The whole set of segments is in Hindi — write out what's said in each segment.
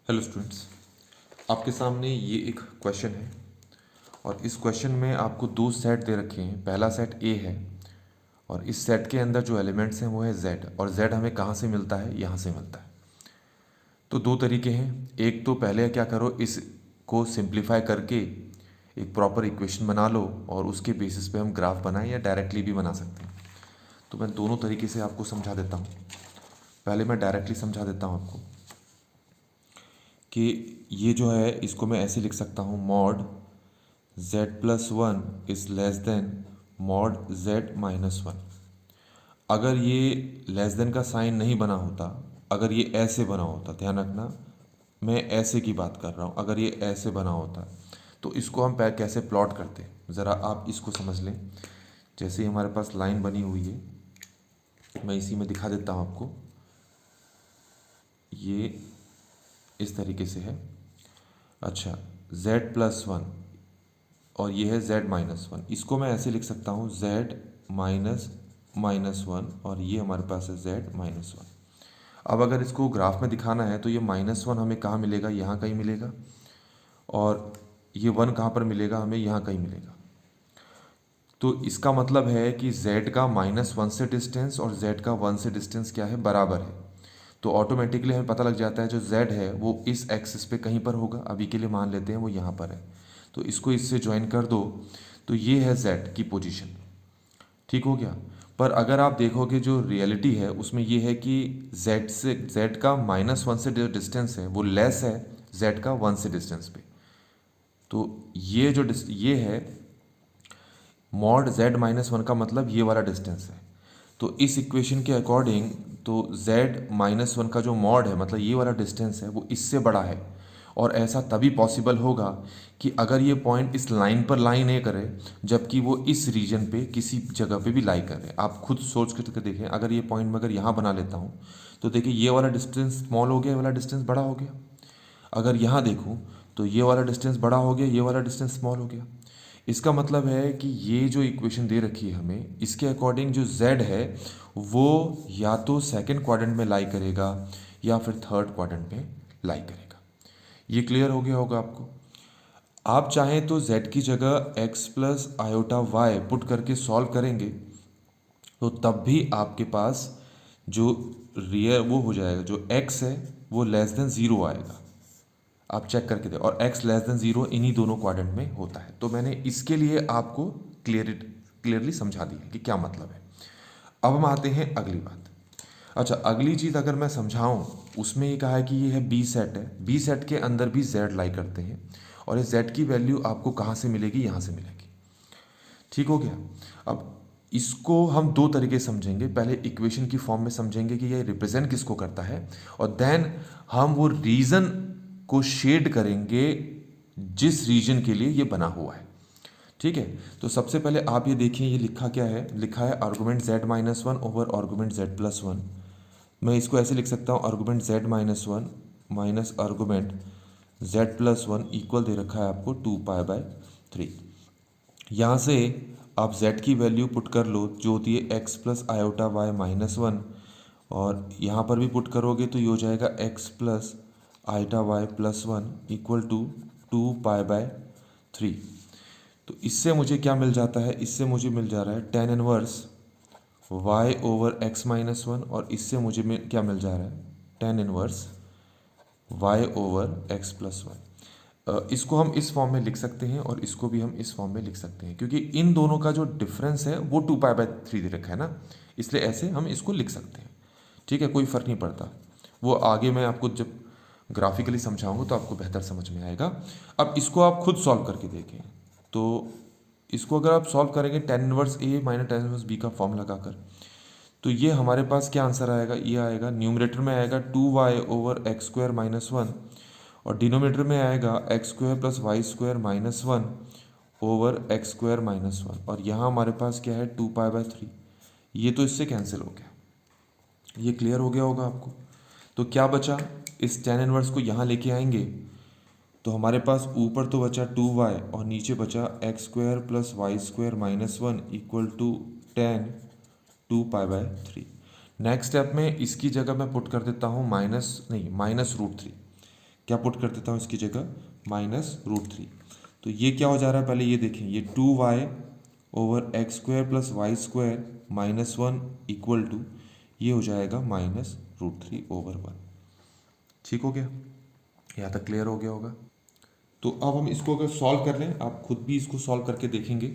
हेलो स्टूडेंट्स, आपके सामने ये एक क्वेश्चन है और इस क्वेश्चन में आपको दो सेट दे रखे हैं। पहला सेट ए है और इस सेट के अंदर जो एलिमेंट्स हैं वो है जेड, और जेड हमें कहाँ से मिलता है? यहाँ से मिलता है। तो दो तरीके हैं। एक तो पहले क्या करो, इसको सिंप्लीफाई करके एक प्रॉपर इक्वेशन बना लो और उसके बेसिस पे हम ग्राफ बनाएं या डायरेक्टली भी बना सकते हैं। तो मैं दोनों तरीके से आपको समझा देता हूँ। पहले मैं डायरेक्टली समझा देता हूँ आपको कि ये जो है इसको मैं ऐसे लिख सकता हूँ, mod z+1 is less than mod z-1। अगर ये लेस देन का साइन नहीं बना होता, अगर ये ऐसे बना होता, ध्यान रखना मैं ऐसे की बात कर रहा हूँ, अगर ये ऐसे बना होता तो इसको हम कैसे प्लॉट करते, ज़रा आप इसको समझ लें। जैसे ही हमारे पास लाइन बनी हुई है, मैं इसी में दिखा देता हूँ आपको। ये इस तरीके से है। अच्छा, z+1 और ये है z-1। इसको मैं ऐसे लिख सकता हूँ z-1 और ये हमारे पास है z-1। अब अगर इसको ग्राफ में दिखाना है तो ये -1 हमें कहाँ मिलेगा? यहाँ कहीं मिलेगा। और ये 1 कहाँ पर मिलेगा? हमें यहाँ कहीं मिलेगा। तो इसका मतलब है कि z का -1 से डिस्टेंस और z का 1 से डिस्टेंस क्या है? बराबर है। तो ऑटोमेटिकली हमें पता लग जाता है जो z है वो इस एक्सिस पे कहीं पर होगा। अभी के लिए मान लेते हैं वो यहाँ पर है, तो इसको इससे ज्वाइन कर दो तो ये है z की पोजीशन। ठीक हो गया। पर अगर आप देखोगे जो रियलिटी है उसमें ये है कि z का -1 से जो डिस्टेंस है वो लेस है z का 1 से डिस्टेंस पे। तो ये जो ये है मॉड z-1 का मतलब ये वाला डिस्टेंस है। तो इस इक्वेशन के अकॉर्डिंग तो z-1 का जो मॉड है, मतलब ये वाला डिस्टेंस है, वो इससे बड़ा है। और ऐसा तभी पॉसिबल होगा कि अगर ये पॉइंट इस लाइन पर लाई नहीं करे, जबकि वो इस रीजन पे किसी जगह पे भी लाई करे। आप खुद सोच करके देखें, अगर ये पॉइंट मैं अगर यहाँ बना लेता हूँ तो देखिए ये वाला डिस्टेंस स्मॉल हो गया, ये वाला डिस्टेंस बड़ा हो गया। अगर यहाँ देखूँ तो ये वाला डिस्टेंस बड़ा हो गया, ये वाला डिस्टेंस स्मॉल हो गया। इसका मतलब है कि ये जो इक्वेशन दे रखी है हमें, इसके अकॉर्डिंग जो z है वो या तो सेकंड क्वाड्रेंट में लाई करेगा या फिर थर्ड क्वाड्रेंट में लाई करेगा। ये क्लियर हो गया होगा आपको। आप चाहें तो z की जगह x plus iota y put करके सॉल्व करेंगे तो तब भी आपके पास जो रियल वो हो जाएगा, जो x है वो लेस देन 0 आएगा। आप चेक करके दे, और x लेस देन 0 इन्हीं दोनों क्वाड्रेंट में होता है। तो मैंने इसके लिए आपको क्लियरली समझा दी कि क्या मतलब है। अब हम आते हैं अगली बात। अच्छा, अगली चीज़ अगर मैं समझाऊं, उसमें ये कहा है कि ये है बी सेट है, बी सेट के अंदर भी z लाई करते हैं और इस z की वैल्यू आपको कहाँ से मिलेगी? यहाँ से मिलेगी। ठीक हो गया। अब इसको हम दो तरीके से समझेंगे। पहले इक्वेशन की फॉर्म में समझेंगे कि ये रिप्रेजेंट किसको करता है, और देन हम वो रीजन को शेड करेंगे जिस रीजन के लिए ये बना हुआ है। ठीक है। तो सबसे पहले आप ये देखिए, ये लिखा क्या है? लिखा है argument z-1 over argument z+1। मैं इसको ऐसे लिख सकता हूँ, argument z-1 minus argument z+1 equal दे रखा है आपको 2π/3। यहाँ से आप z की वैल्यू पुट कर लो जो होती है x प्लस आयोटा वाई -1, और यहाँ पर भी पुट करोगे तो ये हो जाएगा x plus iota y +1 equal to 2π/3। तो इससे मुझे क्या मिल जाता है? इससे मुझे मिल जा रहा है tan inverse y over x-1, और इससे मुझे क्या मिल जा रहा है? tan inverse y over x+1। इसको हम इस फॉर्म में लिख सकते हैं और इसको भी हम इस फॉर्म में लिख सकते हैं, क्योंकि इन दोनों का जो डिफरेंस है वो 2π/3 दे रखा है ना, इसलिए ऐसे हम इसको लिख सकते हैं। ठीक है, कोई फ़र्क नहीं पड़ता। वो आगे मैं आपको जब ग्राफिकली समझाऊंगा तो आपको बेहतर समझ में आएगा। अब इसको आप खुद सॉल्व करके देखें। तो इसको अगर आप सॉल्व करेंगे tan इनवर्स ए माइनस tan इनवर्स बी का फॉर्म लगाकर, तो ये हमारे पास क्या आंसर आएगा? ये आएगा न्यूमरेटर में आएगा 2y ओवर x² - 1, और डिनोमिनेटर में आएगा x² + y² - 1 ओवर x² - 1, और यहाँ हमारे पास क्या है? 2π/3। ये तो इससे कैंसिल हो गया। ये क्लियर हो गया होगा आपको। तो क्या बचा? इस tan इनवर्स को यहाँ लेके आएंगे तो हमारे पास ऊपर तो बचा 2y और नीचे बचा x² + y² - 1 equal to tan 2π/3। Next step में इसकी जगह मैं पुट कर देता हूँ -√3, क्या पुट कर देता हूँ इसकी जगह, -√3। तो ये क्या हो जा रहा है, पहले ये देखें, ये 2y over x square plus y square -1 equal to ये हो जाएगा -√3 ओवर 1। ठीक हो गया, यहाँ तक क्लियर हो गया होगा। तो अब हम इसको अगर सॉल्व कर लें, आप खुद भी इसको सॉल्व करके देखेंगे,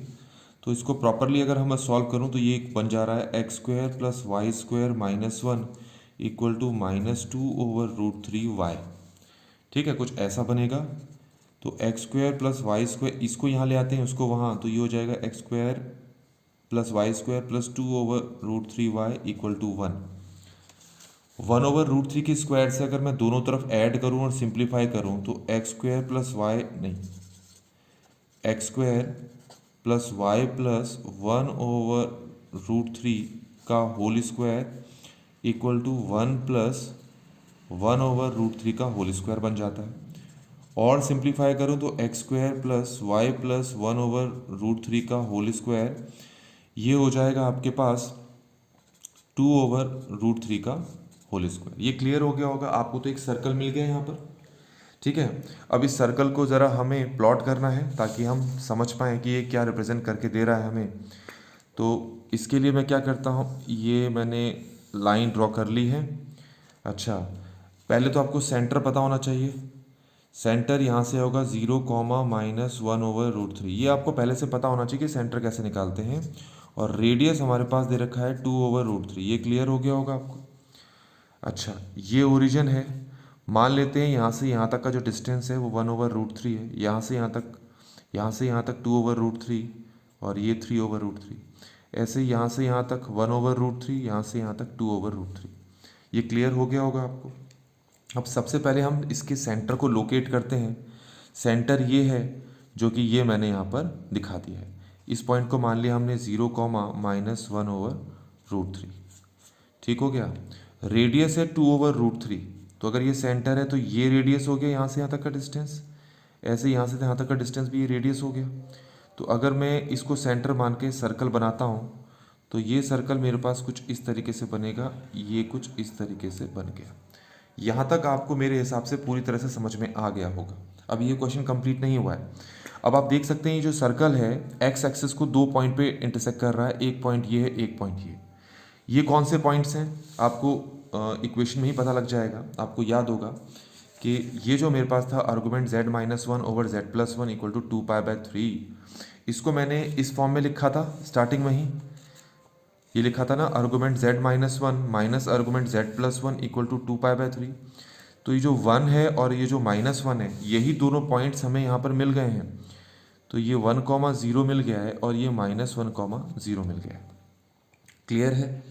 तो इसको प्रॉपरली अगर हम सॉल्व करूँ तो ये बन जा रहा है x square plus y square -1 equal to -2 over √3y। ठीक है, कुछ ऐसा बनेगा। तो x square plus y square, इसको यहाँ ले आते हैं उसको वहाँ, तो ये हो जाएगा x square plus y square plus 2 over √3y equal to 1। 1 over √3 के स्क्वायर से अगर मैं दोनों तरफ ऐड करूँ और सिंप्लीफाई करूँ तो एक्स स्क्वायर प्लस वाई नहीं, x square plus y plus 1 over √3 का whole square equal to 1 plus 1 over √3 का होल स्क्वायर बन जाता है। और सिंप्लीफाई करूँ तो x square plus y plus 1 over √3 का होल स्क्वायर, ये हो जाएगा आपके पास 2 ओवर √3 का होल स्क्वायर। ये क्लियर हो गया होगा आपको। तो एक सर्कल मिल गया यहाँ पर। ठीक है, अब इस सर्कल को ज़रा हमें प्लॉट करना है ताकि हम समझ पाएँ कि ये क्या रिप्रेजेंट करके दे रहा है हमें। तो इसके लिए मैं क्या करता हूँ, ये मैंने लाइन ड्रॉ कर ली है। अच्छा, पहले तो आपको सेंटर पता होना चाहिए। सेंटर यहाँ से होगा 0, -1 ओवर √3। ये आपको पहले से पता होना चाहिए कि सेंटर कैसे निकालते हैं। और रेडियस हमारे पास दे रखा है 2 ओवर √3। ये क्लियर हो गया होगा आपको। अच्छा, ये ओरिजिन है। मान लेते हैं यहाँ से यहाँ तक का जो डिस्टेंस है वो 1 ओवर √3 है। यहाँ से यहाँ तक 2 ओवर √3 और ये 3 ओवर √3। ऐसे यहाँ से यहाँ तक 1 ओवर √3, यहाँ से यहाँ तक 2 ओवर √3। ये क्लियर हो गया होगा आपको। अब सबसे पहले हम इसके सेंटर को लोकेट करते हैं। सेंटर ये है जो कि ये मैंने यहाँ पर दिखा दिया है। इस पॉइंट को मान लिया हमने 0, -1 ओवर √3। ठीक हो गया। रेडियस है 2 ओवर √3। तो अगर ये सेंटर है तो ये रेडियस हो गया यहाँ से यहाँ तक का डिस्टेंस। ऐसे यहाँ से यहाँ तक का डिस्टेंस भी ये रेडियस हो गया। तो अगर मैं इसको सेंटर मान के सर्कल बनाता हूँ तो ये सर्कल मेरे पास कुछ इस तरीके से बनेगा, ये कुछ इस तरीके से बन गया। यहाँ तक आपको मेरे हिसाब से पूरी तरह से समझ में आ गया होगा। अब ये क्वेश्चन कंप्लीट नहीं हुआ है। अब आप देख सकते हैं ये जो सर्कल है एक्स एक्सिस को 2 पॉइंट पे इंटरसेक्ट कर रहा है। एक पॉइंट ये है, एक पॉइंट ये कौन से पॉइंट्स हैं आपको इक्वेशन में ही पता लग जाएगा। आपको याद होगा कि ये जो मेरे पास था argument z-1 over z+1 equal to 2π/3, इसको मैंने इस फॉर्म में लिखा था स्टार्टिंग में ही। ये लिखा था ना, argument z-1 minus argument z+1 equal to 2π/3। तो ये जो 1 है और ये जो -1 है, यही दोनों पॉइंट्स हमें यहाँ पर मिल गए हैं। तो ये 1, 0 मिल गया है और ये -1, 0 मिल गया है। क्लियर है।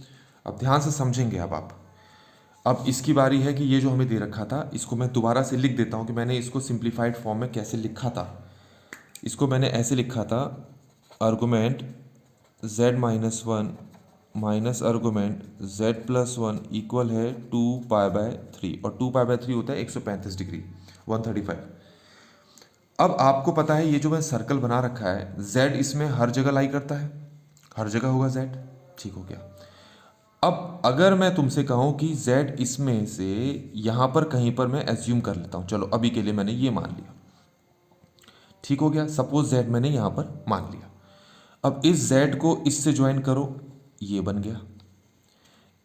अब ध्यान से समझेंगे अब इसकी बारी है कि ये जो हमें दे रखा था इसको मैं दोबारा से लिख देता हूँ कि मैंने इसको सिंप्लीफाइड फॉर्म में कैसे लिखा था। इसको मैंने ऐसे लिखा था, argument z-1 minus argument z+1 equal है 2π/3 और 2π/3 होता है 135 डिग्री, 135। अब आपको पता है ये जो मैं सर्कल बना रखा है z इसमें हर जगह लाई करता है, हर जगह होगा z। ठीक हो गया। अब अगर मैं तुमसे कहूँ कि z इसमें से यहाँ पर कहीं पर मैं एज्यूम कर लेता हूँ, चलो अभी के लिए मैंने ये मान लिया। ठीक हो गया, सपोज z मैंने यहाँ पर मान लिया। अब इस z को इससे ज्वाइन करो, ये बन गया।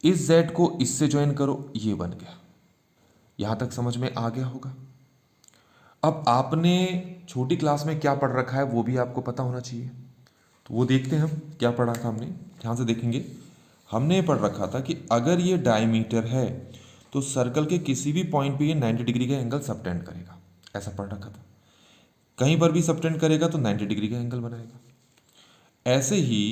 इस z को इससे ज्वाइन करो, ये बन गया। यहाँ तक समझ में आ गया होगा। अब आपने छोटी क्लास में क्या पढ़ रखा है वो भी आपको पता होना चाहिए। तो वो देखते हैं हम क्या पढ़ा था हमने, ध्यान से देखेंगे। हमने पढ़ रखा था कि अगर ये डायमीटर है तो सर्कल के किसी भी पॉइंट पे ये 90 डिग्री का एंगल सबटेंड करेगा, ऐसा पढ़ रखा था। कहीं पर भी सबटेंड करेगा तो 90 डिग्री का एंगल बनाएगा। ऐसे ही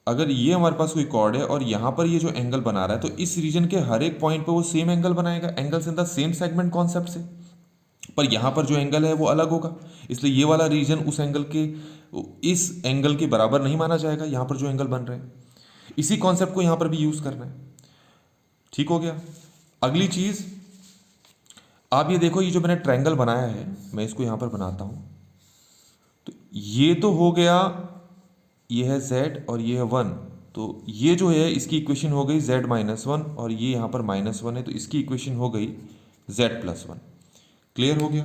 अगर ये हमारे पास कोई कॉर्ड है और यहाँ पर ये जो एंगल बना रहा है तो इस रीजन के हर एक पॉइंट पे वो सेम एंगल बनाएगा, angles in the same segment concept से। पर यहाँ पर जो एंगल है वो अलग होगा, इसलिए ये वाला रीजन उस एंगल के इस एंगल के बराबर नहीं माना जाएगा यहाँ पर जो एंगल बन रहे हैं। इसी कॉन्सेप्ट को यहाँ पर भी यूज करना है। ठीक हो गया। अगली चीज आप ये देखो, ये जो मैंने ट्रायंगल बनाया है मैं इसको यहाँ पर बनाता हूँ। तो ये तो हो गया, ये है z और ये है 1। तो ये जो है इसकी इक्वेशन हो गई z-1 और ये यहाँ पर -1 है, तो इसकी इक्वेशन हो गई z+1। क्लियर हो गया।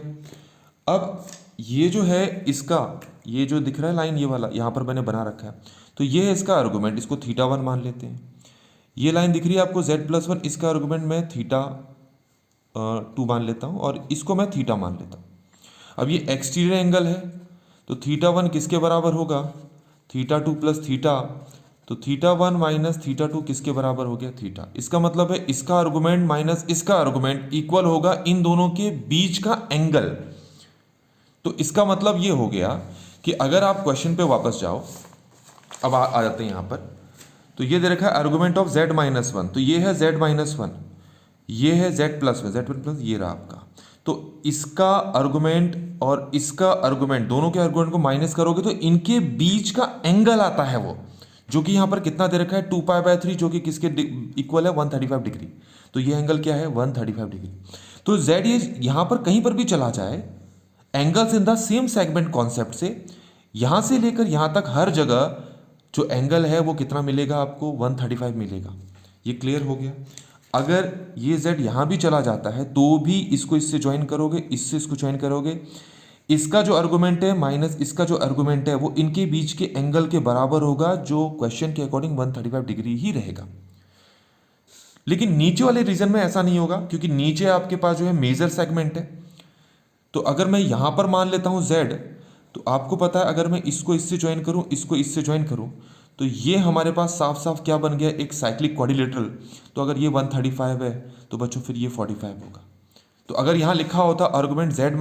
अब ये जो है इसका, ये जो दिख रहा है लाइन, ये वाला यहाँ पर मैंने बना रखा है, तो ये है इसका आर्गूमेंट, इसको θ1 मान लेते हैं। ये लाइन दिख रही है आपको z+1, इसका आर्गूमेंट मैं θ2 मान लेता हूँ और इसको मैं θ मान लेता हूँ। अब ये एक्सटीरियर एंगल है, तो θ1 किसके बराबर होगा, θ2 प्लस θ, तो θ1 माइनस θ2 किसके बराबर हो गया, θ। इसका मतलब है इसका आर्गूमेंट माइनस इसका आर्गूमेंट इक्वल होगा इन दोनों के बीच का एंगल। तो इसका मतलब ये हो गया कि अगर आप क्वेश्चन पे वापस जाओ, अब आ जाते हैं यहाँ पर, तो ये दे रखा है आर्गूमेंट ऑफ z-1, तो ये है z-1, ये है z+1, z+1 ये रहा आपका। तो इसका आर्गूमेंट और इसका आर्गूमेंट, दोनों के आर्गूमेंट को माइनस करोगे तो इनके बीच का एंगल आता है वो, जो कि यहाँ पर कितना दे रखा है 2π/3, जो कि किसके इक्वल है 135 डिग्री। तो ये एंगल क्या है 135 डिग्री। तो z ये यहाँ पर कहीं पर भी चला जाए, angles in the same segment concept से यहां से लेकर यहां तक हर जगह जो एंगल है वो कितना मिलेगा आपको 135 मिलेगा। ये क्लियर हो गया। अगर ये z यहां भी चला जाता है तो भी इसको इससे ज्वाइन करोगे, इससे इसको ज्वाइन करोगे, इसका जो आर्गुमेंट है माइनस इसका जो आर्गुमेंट है वो इनके बीच के एंगल के बराबर होगा, जो क्वेश्चन के अकॉर्डिंग 135 डिग्री ही रहेगा। लेकिन नीचे वाले रीजन में ऐसा नहीं होगा, क्योंकि नीचे आपके पास जो है मेजर सेगमेंट है। तो अगर मैं यहां पर मान लेता हूं z, तो आपको पता है अगर मैं इसको इससे ज्वाइन करूं, इसको इससे ज्वाइन करूं, तो ये हमारे पास साफ साफ क्या बन गया, एक साइक्लिक क्वाड्रिलेटरल। तो अगर ये 135 है तो बच्चों फिर ये 45 होगा। तो अगर यहां लिखा होता argument z-1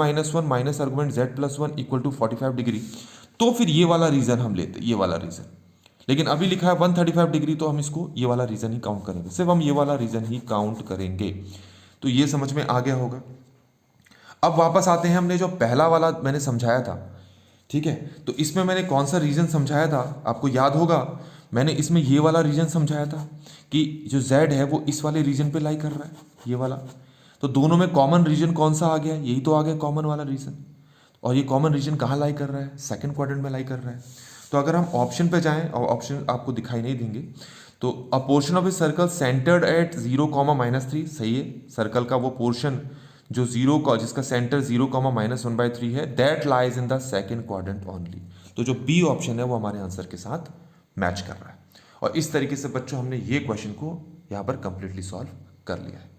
minus argument z+1 equal to 45 degree, तो फिर ये वाला रीजन हम लेते, ये वाला रीजन। लेकिन अभी लिखा है 135 डिग्री, तो हम इसको ये वाला रीजन ही काउंट करेंगे, सिर्फ हम ये वाला रीजन ही काउंट करेंगे। तो ये समझ में आ गया होगा। अब वापस आते हैं, हमने जो पहला वाला मैंने समझाया था, ठीक है, तो इसमें मैंने कौन सा रीजन समझाया था आपको याद होगा। मैंने इसमें ये वाला रीजन समझाया था कि जो z है वो इस वाले रीजन पे लाई कर रहा है, ये वाला। तो दोनों में कॉमन रीजन कौन सा आ गया, यही तो आ गया कॉमन वाला रीजन। और ये कॉमन रीजन कहाँ लाई कर रहा है, सेकंड क्वाड्रेंट में लाई कर रहा है। तो अगर हम ऑप्शन पे जाएं, और ऑप्शन आपको दिखाई नहीं देंगे, तो a portion of a circle centred at 0, -3, सही है। सर्कल का वो पोर्शन जो 0 का, जिसका सेंटर 0, -1/3 है, that lies in the second quadrant only. तो जो बी ऑप्शन है वो हमारे आंसर के साथ मैच कर रहा है। और इस तरीके से बच्चों हमने ये क्वेश्चन को यहाँ पर कंप्लीटली सॉल्व कर लिया है।